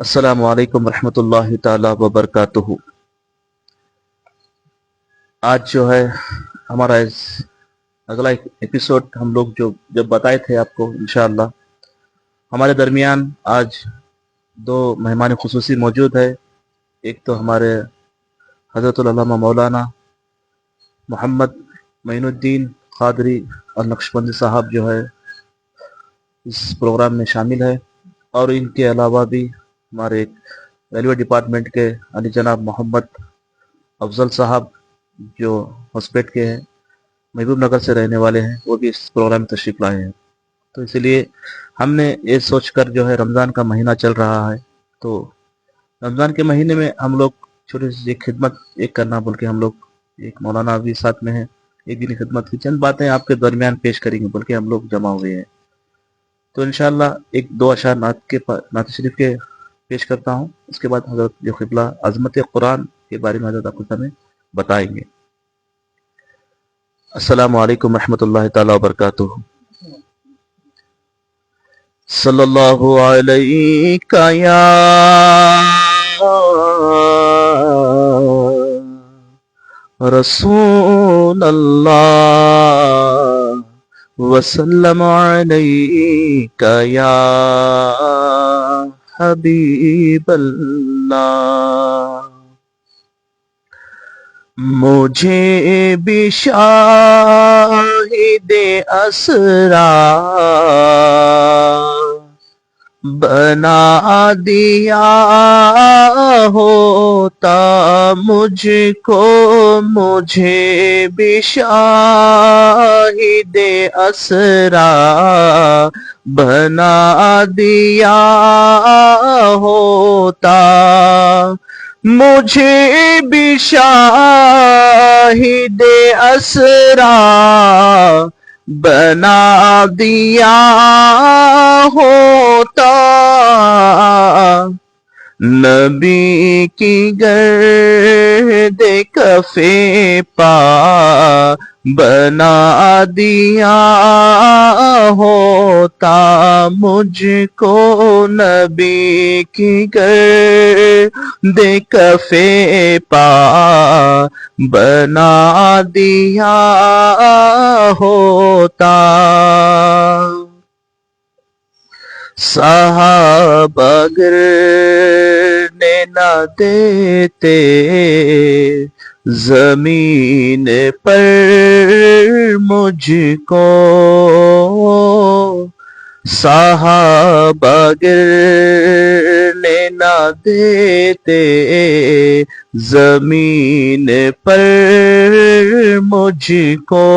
السلام علیکم ورحمۃ اللہ تعالی وبرکاتہ۔ آج جو ہے ہمارا اگلا ایپیسوڈ ہم لوگ جب بتائے تھے آپ کو، انشاءاللہ ہمارے درمیان آج دو مہمان خصوصی موجود ہے۔ ایک تو ہمارے حضرت العلامہ مولانا محمد معین الدین قادری النقشبندی صاحب جو ہے اس پروگرام میں شامل ہے، اور ان کے علاوہ بھی ہمارے ریلوے ڈپارٹمنٹ کے علی جناب محمد افضل صاحب جو ہاسپیٹ کے ہیں، محبوب نگر سے رہنے والے ہیں، وہ بھی اس پروگرام میں تشریف لائے ہیں۔ تو اس لیے ہم نے یہ سوچ کر جو ہے رمضان کا مہینہ چل رہا ہے، تو رمضان کے مہینے میں ہم لوگ چھوٹی سی ایک خدمت کرنا بول کے ہم لوگ ایک مولانا بھی ساتھ میں ہیں، ایک دینی خدمت کی چند باتیں آپ کے درمیان پیش کریں گے بول کے ہم لوگ جمع ہوئے ہیں۔ تو انشاءاللہ ایک دو اشعار نعت شریف کے پیش کرتا ہوں، اس کے بعد حضرت جو قبلہ عظمت قرآن کے بارے میں حضرت آپ کو ہمیں بتائیں گے۔ السلام علیکم ورحمۃ اللہ تعالی وبرکاتہ۔ صلی اللہ علیہ یا رسول اللہ وسلم علیک یا حبیب اللہ۔ مجھے بھی شاہد اسرا بنا دیا ہوتا مجھ کو، مجھے بھی شاہد اسرا بنا دیا ہوتا، مجھے بھی شاہد اسرا بنا دیا ہوتا، نبی کی گرد کفے پا بنا دیا ہوتا، مجھ کو نبی کی گرد کفے پا بنا دیا ہوتا، صحابہ اگر نہ دیتے زمین پر مجھ کو، صحابہ اگر نہ دیتے زمین پر مجھ کو،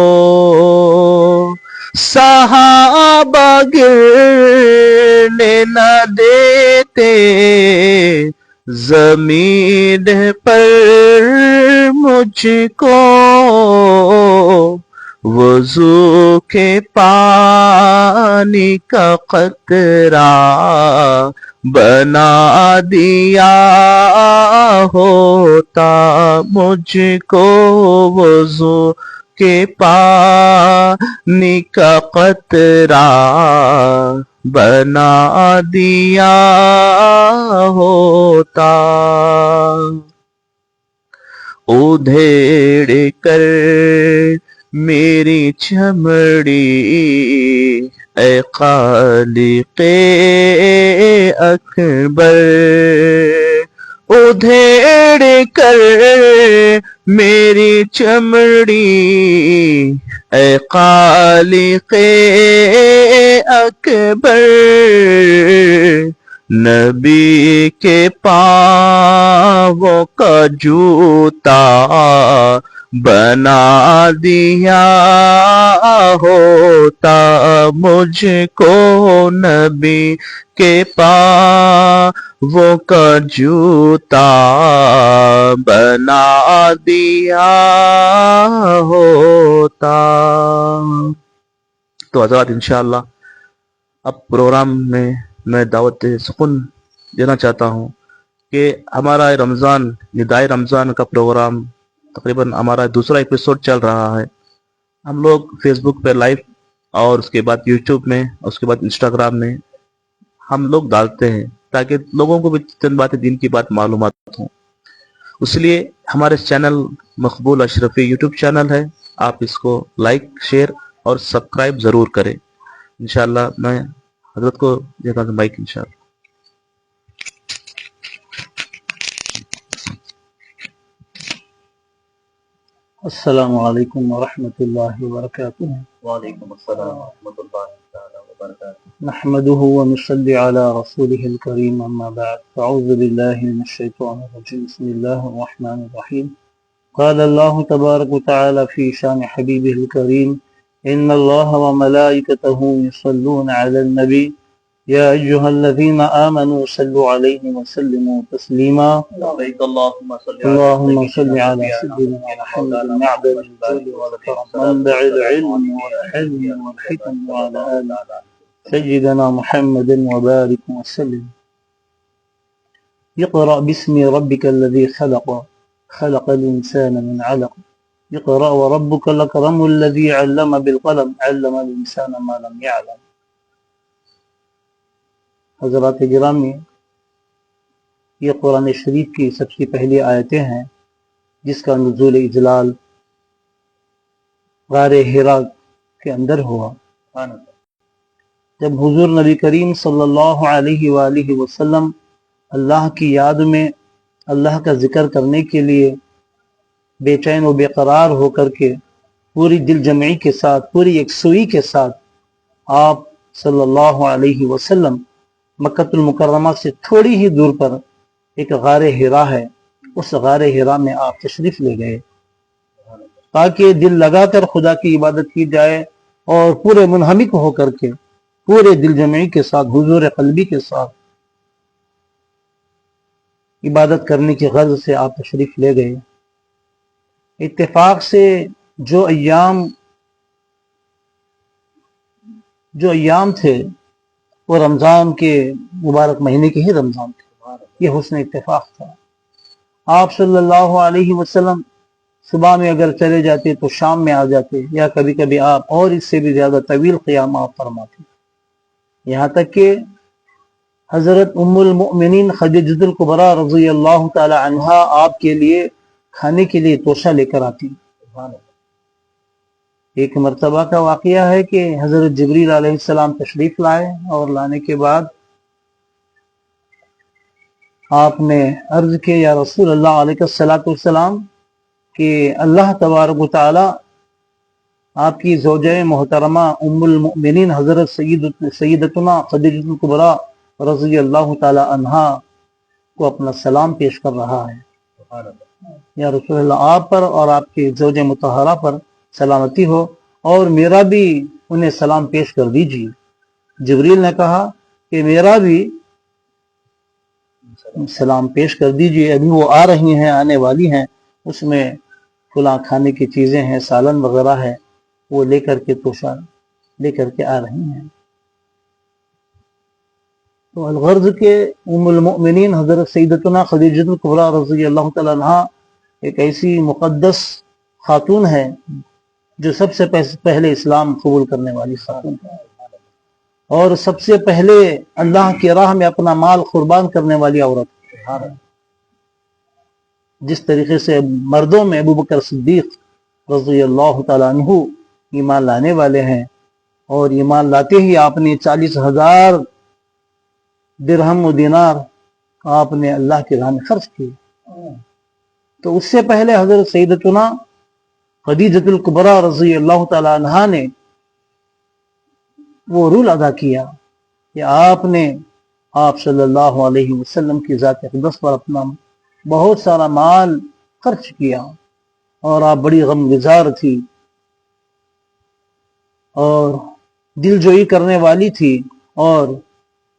صحابہ اگر نہ دیتے زمین پر مجھ کو، وضو کے پانی کا قطرہ بنا دیا ہوتا، مجھ کو وضو کے پانی کا قطرہ بنا دیا ہوتا، ادھیڑ کر میری چمڑی اے خالق اکبر، ادھیڑ کر میری چمڑی اے خالق اکبر، نبی کے پاؤں کا جوتا بنا دیا ہوتا، مجھ کو نبی کے پاؤں کا جوتا بنا دیا ہوتا۔ تو حضرات انشاءاللہ اب پروگرام میں دعوت سکون دینا چاہتا ہوں کہ ہمارا رمضان ندائے رمضان کا پروگرام تقریباً ہمارا دوسرا ایپیسوڈ چل رہا ہے۔ ہم لوگ فیس بک پہ لائیو اور اس کے بعد یوٹیوب میں اور اس کے بعد انسٹاگرام میں ہم لوگ ڈالتے ہیں، تاکہ لوگوں کو بھی چند باتیں دین کی بات معلومات ہوں. اس لیے ہمارے چینل مقبول اشرفی یوٹیوب چینل ہے، آپ اس کو لائک، شیئر اور سبسکرائب ضرور کریں. انشاءاللہ میں حضرت کو دیتا ہوں مائک انشاءاللہ. السلام علیکم ورحمۃ اللہ وبرکاتہ. وعلیکم السلام ورحمۃ اللہ تعالی وبرکاتہ. نحمده ونصلي على رسوله الكريم اما بعد فاعوذ بالله من الشيطان الرجيم بسم الله الرحمن الرحيم. قال الله تبارك وتعالى في شان حبيبه الكريم ان الله وملائكته يصلون على النبي يا أيها الذين آمنوا صلوا عليه وسلموا تسليما. اللهم صل على سيدنا محمد معدن الجود والكرم منبع العلم والحلم والحكم وعلى آل سيدنا محمد وبارك وسلم. اقرأ باسم ربك الذي خلق خلق الإنسان من علق اقرأ وربك الأكرم الذي علم بالقلم علم الإنسان ما لم يعلم. حضرات گرامی، یہ قرآن شریف کی سب سے پہلی آیتیں ہیں جس کا نزول اجلال غار حرا کے اندر ہوا. جب حضور نبی کریم صلی اللہ علیہ وآلہ وسلم اللہ کی یاد میں اللہ کا ذکر کرنے کے لیے بے چین و بے قرار ہو کر کے پوری دل جمعی کے ساتھ، پوری یکسوئی کے ساتھ آپ صلی اللہ علیہ وسلم مکہ المکرمہ سے تھوڑی ہی دور پر ایک غار حرا ہے، اس غار حرا میں آپ تشریف لے گئے تاکہ دل لگا کر خدا کی عبادت کی جائے اور پورے منہمک ہو کر کے پورے دل جمعی کے ساتھ حضور قلبی کے ساتھ عبادت کرنے کی غرض سے آپ تشریف لے گئے. اتفاق سے جو ایام تھے وہ رمضان کے مبارک مہینے کے ہی رمضان تھے. یہ حسن اتفاق تھا. آپ صلی اللہ علیہ وسلم صبح میں اگر چلے جاتے تو شام میں آ جاتے، یا کبھی کبھی آپ اور اس سے بھی زیادہ طویل قیام آپ فرماتے، یہاں تک کہ حضرت ام المؤمنین خدیجہ الکبریٰ رضی اللہ تعالی عنہا آپ کے لیے کھانے کے لیے توشہ لے کر آتی. ایک مرتبہ کا واقعہ ہے کہ حضرت جبریل علیہ السلام تشریف لائے اور لانے کے بعد آپ نے عرض کہ یا رسول اللہ علیہ الصلوۃ والسلام کہ اللہ تبارک و تعالی آپ کی زوجہ محترمہ ام المؤمنین حضرت سیدتنا خدیجہ الکبریٰ رضی اللہ تعالی عنہا کو اپنا سلام پیش کر رہا ہے. یا رسول اللہ آپ پر اور آپ کی زوجہ مطہرہ پر سلامتی ہو، اور میرا بھی انہیں سلام پیش کر دیجیے. جبریل نے کہا کہ میرا بھی سلام پیش کر دیجیے، ابھی وہ آ رہی ہیں، آنے والی ہیں، اس میں فلاں کھانے کی چیزیں ہیں، سالن وغیرہ ہے، وہ لے کر کے توشہ لے کر کے آ رہی ہیں. تو الغرض کے ام المؤمنین حضرت سیدتنا خدیجہ الکبریٰ رضی اللہ تعالیٰ عنہا ایک ایسی مقدس خاتون ہے جو سب سے پہلے اسلام قبول کرنے والی خاتون ہے، اور سب سے پہلے اللہ کی راہ میں اپنا مال قربان کرنے والی عورت ہے. جس طریقے سے مردوں میں ابو بکر صدیق رضی اللہ تعالیٰ عنہ ایمان لانے والے ہیں، اور ایمان لاتے ہی آپ نے 40,000 درہم و دینار آپ نے اللہ کی راہ میں خرچ کیے. تو اس سے پہلے حضرت سیدتنا خدیجہ الکبریٰ رضی اللہ تعالیٰ عنہا نے وہ رول ادا کیا کہ آپ صلی اللہ علیہ وسلم کی ذات اقدس پر اپنا بہت سارا مال خرچ کیا، اور آپ بڑی غم گزار تھی اور دل جوئی کرنے والی تھی اور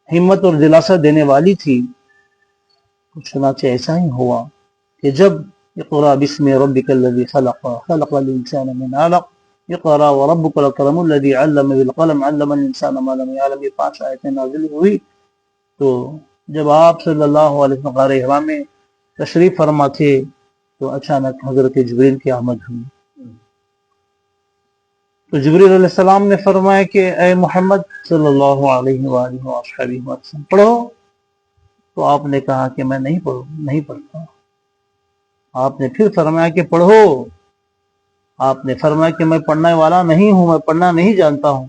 ہمت اور دلاسا دینے والی تھی. چنانچہ ایسا ہی ہوا کہ جب اقرأ باسم ربک الذی خلق خلق الانسان من علق اقرأ وربک الاکرم الذی علم بالقلم علم الانسان ما لم يعلم، یہ 5 آیتیں نازل ہوئی. تو جب آپ صلی اللہ علیہ وسلم غار حرا میں تشریف فرما تھے تو اچانک حضرت جبریل کی آمد ہوئی. تو جبریل علیہ السلام نے فرمایا کہ اے محمد صلی اللہ علیہ وآلہ وسلم پڑھو تو آپ نے کہا کہ میں نہیں پڑھتا. آپ نے پھر فرمایا کہ پڑھو. آپ نے فرمایا کہ میں پڑھنے والا نہیں ہوں, میں پڑھنا نہیں جانتا ہوں.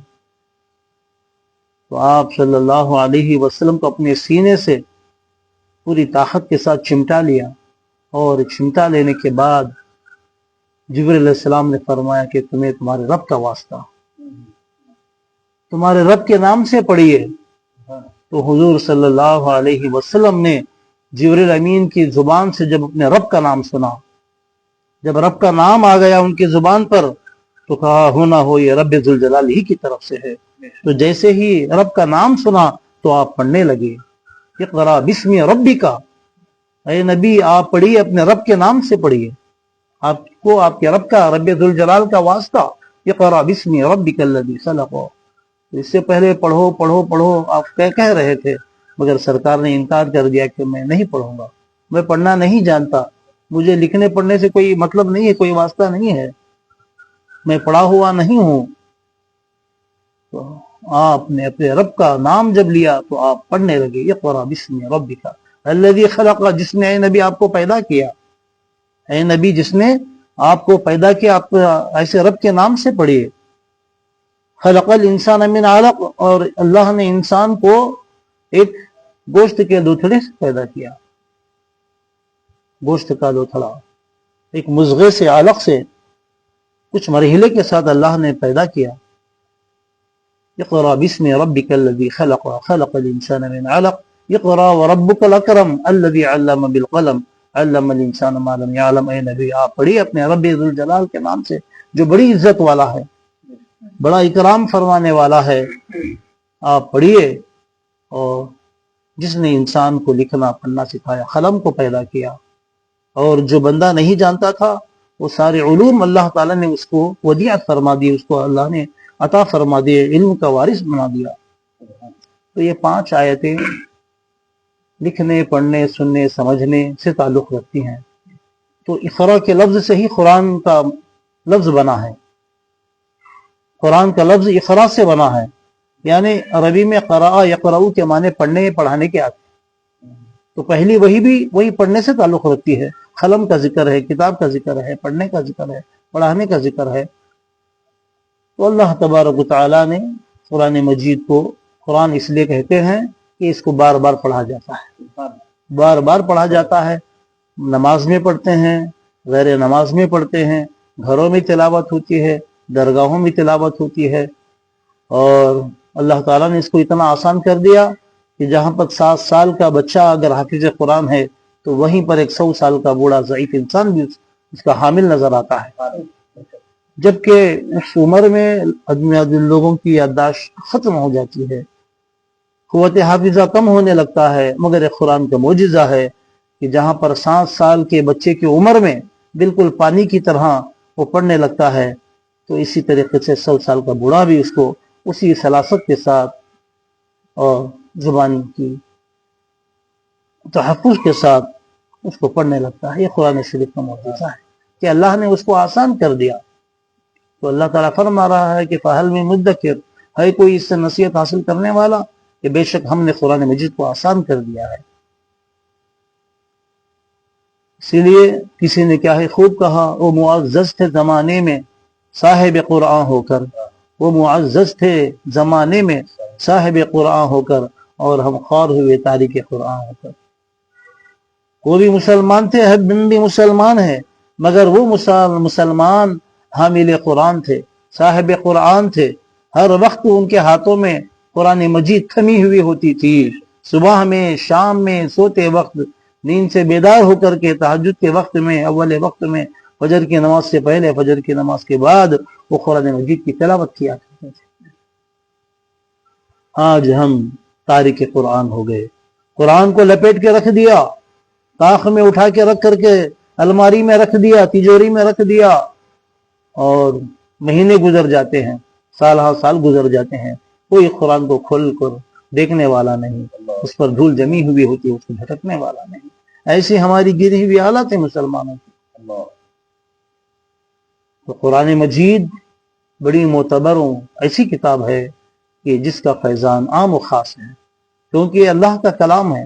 تو آپ صلی اللہ علیہ وسلم کو اپنے سینے سے پوری طاقت کے ساتھ چمٹا لیا, اور چمٹا لینے کے بعد جبریل علیہ السلام نے فرمایا کہ تمہیں تمہارے رب کا واسطہ, تمہارے رب کے نام سے پڑھیے. تو حضور صلی اللہ علیہ وسلم نے جبریل امین کی زبان سے جب اپنے رب کا نام سنا, جب رب کا نام آ گیا ان کی زبان پر, تو کہا ہونا ہو یہ رب ذوالجلال ہی کی طرف سے ہے. تو جیسے ہی رب کا نام سنا تو آپ پڑھنے لگے, اقرا بسم ربک, اے نبی آپ پڑھیے اپنے رب کے نام سے پڑھیے, آپ کو آپ کے رب کا, رب ذوالجلال کا واسطہ. اقرا بسم ربک الذی خلق. اس سے پہلے پڑھو پڑھو پڑھو آپ کہہ رہے تھے, مگر سرکار نے انکار کر دیا کہ میں نہیں پڑھوں گا, میں پڑھنا نہیں جانتا, مجھے لکھنے پڑھنے سے کوئی مطلب نہیں ہے, کوئی واسطہ نہیں ہے, میں پڑھا ہوا نہیں ہوں. تو آپ نے اپنے رب کا نام جب لیا تو آپ پڑھنے لگے, اقرا بسم ربک الذی خلق, جس نے اے نبی آپ کو پیدا کیا, اے نبی جس نے آپ کو پیدا کیا, آپ ایسے رب کے نام سے پڑھیے. خلق الانسان من علق, اور اللہ نے انسان کو ایک گوشت کے دوتھڑے سے پیدا کیا, گوشت کا دوتھڑا, ایک مضغے سے, علق سے, کچھ مرحلے کے ساتھ اللہ نے پیدا کیا. اقرا بسم ربک الذی خلق خلق الانسان من علق اقرا وربک الاکرم الذی علم بالقلم علم الانسان ما لم يعلم. اے نبی آپ پڑھیے اپنے رب ذوالجلال کے نام سے جو بڑی عزت والا ہے, بڑا اکرام فرمانے والا ہے, آپ پڑھیے. اور جس نے انسان کو لکھنا پڑھنا سکھایا, قلم کو پیدا کیا, اور جو بندہ نہیں جانتا تھا وہ سارے علوم اللہ تعالیٰ نے اس کو ودیعت فرما دی, اس کو اللہ نے عطا فرما دیے, علم کا وارث بنا دیا. تو یہ 5 آیتیں لکھنے پڑھنے سننے سمجھنے سے تعلق رکھتی ہیں. تو اقرا کے لفظ سے ہی قرآن کا لفظ بنا ہے, قرآن کا لفظ اقرا سے بنا ہے, یعنی عربی میں قرأ یقرأ کے معنی پڑھنے پڑھانے کے آتے ہیں. تو پہلی وہی بھی وہی پڑھنے سے تعلق رکھتی ہے, قلم کا ذکر ہے, کتاب کا ذکر ہے, پڑھنے کا ذکر ہے, پڑھانے کا ذکر ہے. تو اللہ تبارک و تعالیٰ نے قرآن مجید کو قرآن اس لیے کہتے ہیں کہ اس کو بار بار پڑھا جاتا ہے, بار بار پڑھا جاتا ہے. نماز میں پڑھتے ہیں, غیر نماز میں پڑھتے ہیں, گھروں میں تلاوت ہوتی ہے, درگاہوں میں تلاوت ہوتی ہے. اور اللہ تعالیٰ نے اس کو اتنا آسان کر دیا کہ جہاں پر 7 سال کا بچہ اگر حافظ قرآن ہے تو وہیں پر 100 سال کا بوڑھا ضعیف انسان بھی اس کا حامل نظر آتا ہے. جبکہ اس عمر میں لوگوں کی یادداشت ختم ہو جاتی ہے, قوت حافظہ کم ہونے لگتا ہے. مگر ایک قرآن کا معجزہ ہے کہ جہاں پر 7 سال کے بچے کی عمر میں بالکل پانی کی طرح وہ پڑھنے لگتا ہے, تو اسی طریقے سے 100 سال کا بوڑھا بھی اس کو اسی سلاست کے ساتھ اور زبان کی تحفظ کے ساتھ اس کو پڑھنے لگتا ہے. یہ قرآن شریف کا معجزہ ہے کہ اللہ نے اس کو آسان کر دیا. تو اللہ تعالیٰ فرما رہا ہے کہ فہل من مدکر, ہے کوئی اس سے نصیحت حاصل کرنے والا, کہ بے شک ہم نے قرآن مجید کو آسان کر دیا ہے. اسی لیے کسی نے کیا ہے خوب کہا, وہ معزز تھے زمانے میں صاحب قرآن ہو کر, وہ معزز تھے زمانے میں صاحب قرآن ہو کر, اور ہم خوار ہوئے تاریخ قرآن ہو کر. وہ بھی مسلمان تھے, ہم بھی مسلمان ہیں, مگر وہ مسلمان حامل قرآن تھے, صاحب قرآن تھے. ہر وقت ان کے ہاتھوں میں قرآن مجید تھمی ہوئی ہوتی تھی. صبح میں, شام میں, سوتے وقت, نیند سے بیدار ہو کر کے, تہجد کے وقت میں, اول وقت میں, فجر کی نماز سے پہلے, فجر کی نماز کے بعد وہ قرآن مجید کی تلاوت کیا کرتے تھے. آج ہم تارک قرآن ہو گئے, قرآن کو لپیٹ کے رکھ دیا, طاق میں اٹھا کے رکھ کر کے الماری میں رکھ دیا, تجوری میں رکھ دیا, اور مہینے گزر جاتے ہیں, سال ہاں سال گزر جاتے ہیں, کوئی قرآن کو کھول کر دیکھنے والا نہیں, اس پر دھول جمی ہوئی ہوتی ہے, اس کو جھٹکنے والا نہیں. ایسی ہماری گری ہوئی حالت ہے مسلمانوں کی. تو قرآن مجید بڑی معتبر ایسی کتاب ہے کہ جس کا فیضان عام و خاص ہے, کیونکہ یہ اللہ کا کلام ہے.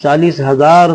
40,000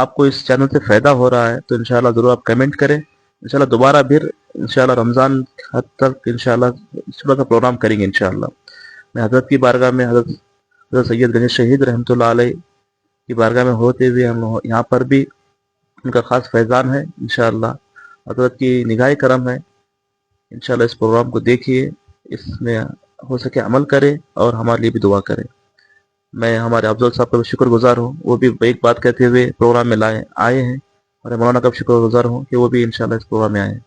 آپ کو اس چینل سے فائدہ ہو رہا ہے تو انشاءاللہ ضرور آپ کمنٹ کریں. انشاءاللہ دوبارہ پھر انشاءاللہ رمضان حد تک انشاءاللہ اس طرح کا پروگرام کریں گے انشاءاللہ. میں حضرت کی بارگاہ میں حضرت سید گنیش شہید رحمۃ اللہ علیہ کی بارگاہ میں ہوتے ہوئے ہم یہاں پر بھی ان کا خاص فیضان ہے انشاءاللہ. حضرت کی نگاہ کرم ہے. انشاءاللہ اس پروگرام کو دیکھیے, اس میں ہو سکے عمل کرے اور ہمارے لیے بھی دعا کرے. میں ہمارے افضل صاحب کا بھی شکر گزار ہوں, وہ بھی ایک بات کہتے ہوئے پروگرام میں آئے ہیں, اور مولانا کا بھی شکر گزار ہوں کہ وہ بھی انشاءاللہ اس پروگرام میں آئے ہیں.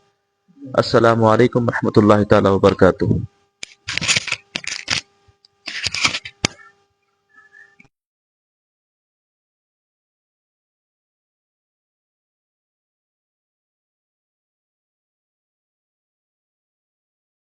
السلام علیکم ورحمۃ اللہ تعالی وبرکاتہ.